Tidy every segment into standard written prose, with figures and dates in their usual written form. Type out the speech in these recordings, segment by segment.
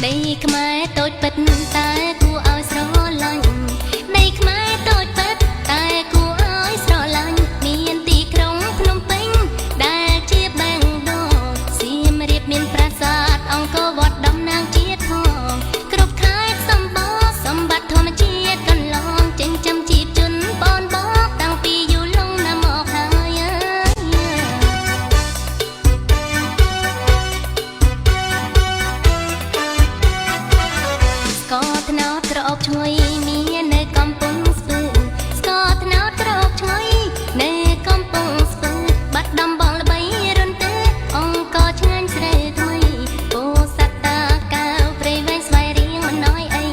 ដីខ្មែរតូចពិតតែគួរឲ្យស្រឡាញ់ដីខ្មែរតូចពិតតែគួរឲ្យស្រឡាញ់មានទីក្រុងភ្នំពេញដែលជាបេងដូងសៀមរាបមានប្រាសាទអង្គរវត្តតំណាងជាតិផងគ្រប់ខេត្តសម្បូរសម្បត្តិធម្មជាតិកន្លងចិញ្ចឹមជីវជនបនបកតាំងពីយូរលង់ណាស់មកហើយស្ករត្នោតក្រអូបឈ្ងុយមាននៅកំពង់ស្ពឺស្ករត្នោតក្រអូបឈ្ងុយនៅកំពង់ស្ពឺបាត់ដំបងល្បីរុនទើអង្គរឆ្ងាញ់ស្រីថ្មីពោធិ៍សាត់តាកៅព្រៃវែងស្វាយរៀងមិនnóiអី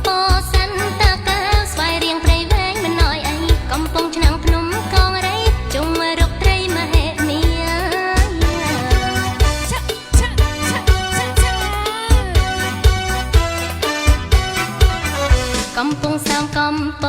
ពោធិ៍សាត់តាកៅស្វាយរៀងព្រៃវែងមិនnóiអីកំពង់ឆ្នាំងភ្នំកងរៃជុំរុកត្រីមហេមាកំពង់សោមកំព